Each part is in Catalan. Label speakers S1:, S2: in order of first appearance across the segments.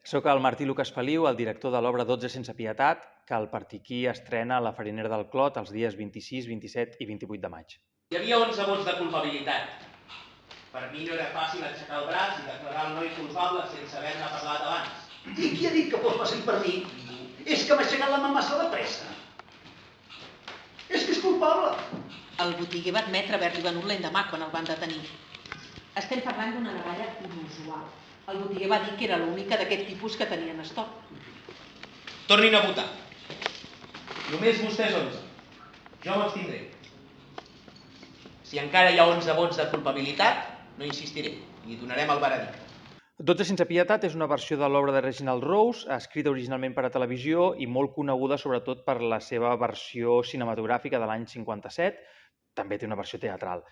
S1: Soc el Martí Lucas Feliu, el director de l'obra 12 sense pietat, que el Partiquí estrena a la Farinera del Clot els dies 26, 27 i 28 de maig.
S2: Hi havia 11 vots de culpabilitat. Per mi no era fàcil aixecar el braç i declarar el noi culpable sense haver-ne parlat abans.
S3: I qui ha dit que fos fàcil per mi? És que m'ha aixecat la mà massa de pressa. És que és culpable.
S4: El botiguer va admetre haver-li venut l'endemà quan el van detenir. Estem parlant d'una navalla inusual. El botiguer va dir que era l'única d'aquest tipus que tenien en estoc.
S2: Tornin a votar. Només vostès 11. Jo m'abstindré. Si encara hi ha 11 vots de culpabilitat, no insistiré i donarem el veredicte.
S1: 12 sense pietat és una versió de l'obra de Reginald Rose, escrita originalment per a televisió i molt coneguda sobretot per la seva versió cinematogràfica de l'any 57. També té una versió teatral.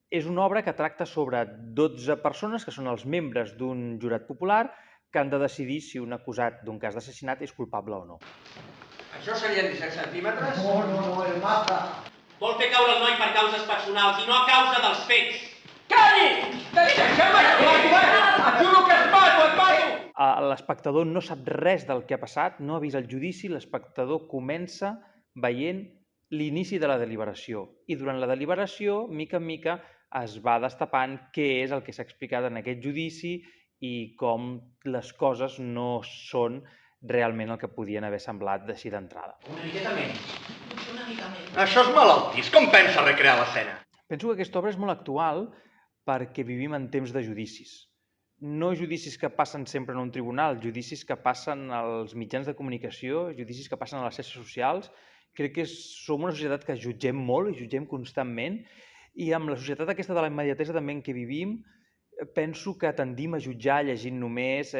S1: És una obra que tracta sobre 12 persones que són els membres d'un jurat popular que han de decidir si un acusat d'un cas d'assassinat és culpable o no.
S5: Això serien 17 centímetres?
S3: No, el mata.
S2: Vol fer caure el noi per causes personals i no a causa dels fets.
S5: Calli! Deixa'm actuar! Et juro que et mato!
S1: L'espectador no sap res del que ha passat, no ha vist el judici, l'espectador comença veient l'inici de la deliberació i durant la deliberació, mica en mica, es va destapant què és el que s'ha explicat en aquest judici i com les coses no són realment el que podien haver semblat d'així d'entrada.
S2: Una miqueta menys.
S5: Això és malaltís. Com pensa recrear l'escena?
S1: Penso que aquesta obra és molt actual perquè vivim en temps de judicis. No judicis que passen sempre en un tribunal, judicis que passen als mitjans de comunicació, judicis que passen a les xarxes socials. Crec que som una societat que jutgem molt i jutgem constantment i amb la societat aquesta de la immediatesa també en què vivim penso que tendim a jutjar llegint només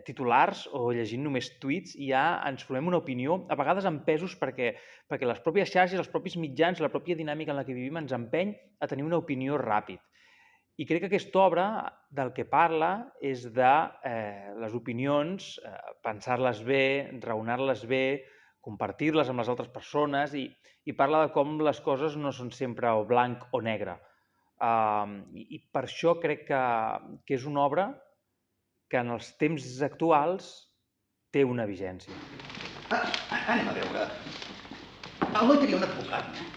S1: titulars o llegint només tuits i ja ens formem una opinió, a vegades amb pesos perquè les pròpies xarxes, els propis mitjans, la pròpia dinàmica en la que vivim ens empeny a tenir una opinió ràpid. I crec que aquesta obra del que parla és de les opinions, pensar-les bé, raonar-les bé, compartir-les amb les altres persones i parla de com les coses no són sempre o blanc o negre. I per això crec que és una obra que en els temps actuals té una vigència.
S3: Anem a veure. El noi tenia un advocat, no?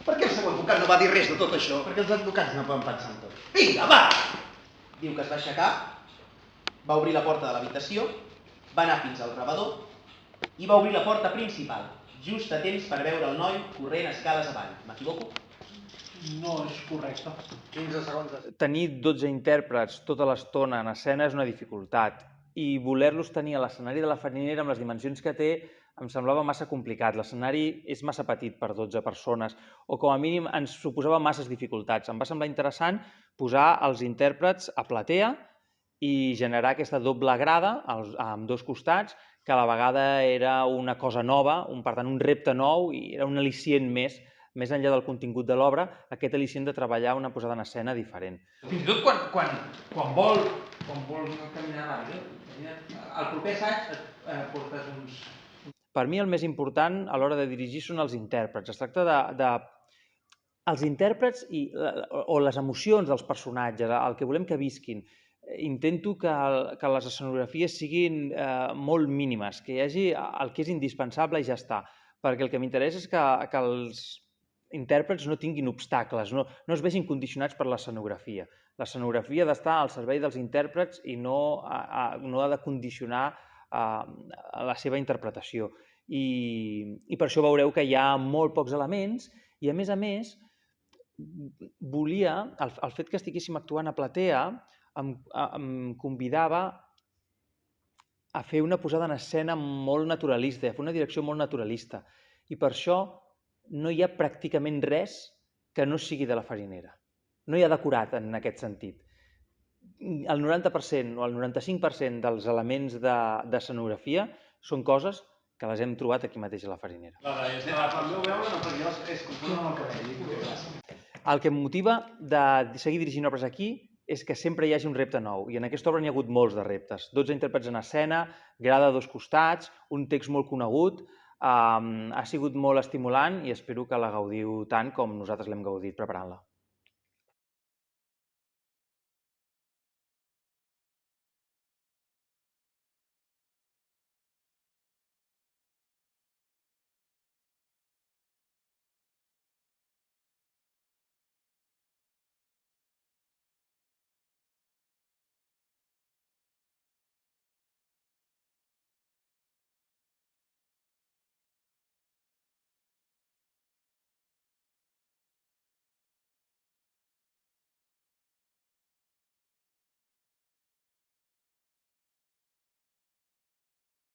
S3: Per què el seu advocat no va dir res de tot això?
S2: Perquè els advocats no poden pensar en tot.
S3: Vinga, va!
S2: Diu que es va aixecar, va obrir la porta de l'habitació, va anar fins al rebedor i va obrir la porta principal, just a temps per veure el noi corrent escales avall. M'equivoco?
S3: No és correcte.
S5: 15 segons.
S1: Tenir 12 intèrprets tota l'estona en escena és una dificultat i voler-los tenir a l'escenari de la Farinera amb les dimensions que té em semblava massa complicat. L'escenari és massa petit per 12 persones o com a mínim ens suposava masses dificultats. Em va semblar interessant posar els intèrprets a platea i generar aquesta doble grada amb dos costats que a la vegada era una cosa nova, per tant un repte nou i era un al·licient més enllà del contingut de l'obra, aquest al·licient de treballar una posada en escena diferent.
S5: Fins i tot quan vol caminar ràpid, al proper assaig et portes uns...
S1: Per mi el més important a l'hora de dirigir són els intèrprets. Es tracta de els intèrprets o les emocions dels personatges, el que volem que visquin. Intento que les escenografies siguin molt mínimes, que hi hagi el que és indispensable i ja està. Perquè el que m'interessa és que els intèrprets no tinguin obstacles, no es vegin condicionats per l'escenografia. L'escenografia ha d'estar al servei dels intèrprets i no ha de condicionar la seva interpretació. I per això veureu que hi ha molt pocs elements i, a més, volia, el fet que estiguéssim actuant a platea em convidava a fer una posada en escena molt naturalista, a fer una direcció molt naturalista. I per això no hi ha pràcticament res que no sigui de la Farinera. No hi ha decorat en aquest sentit. El 90% o el 95% dels elements d'escenografia són coses que les hem trobat aquí mateix a la Farinera. El que em motiva de seguir dirigint obres aquí és que sempre hi hagi un repte nou, i en aquesta obra n'hi ha hagut molts de reptes. 12 intèrprets en escena, grada a dos costats, un text molt conegut, ha sigut molt estimulant i espero que la gaudiu tant com nosaltres l'hem gaudit preparant-la.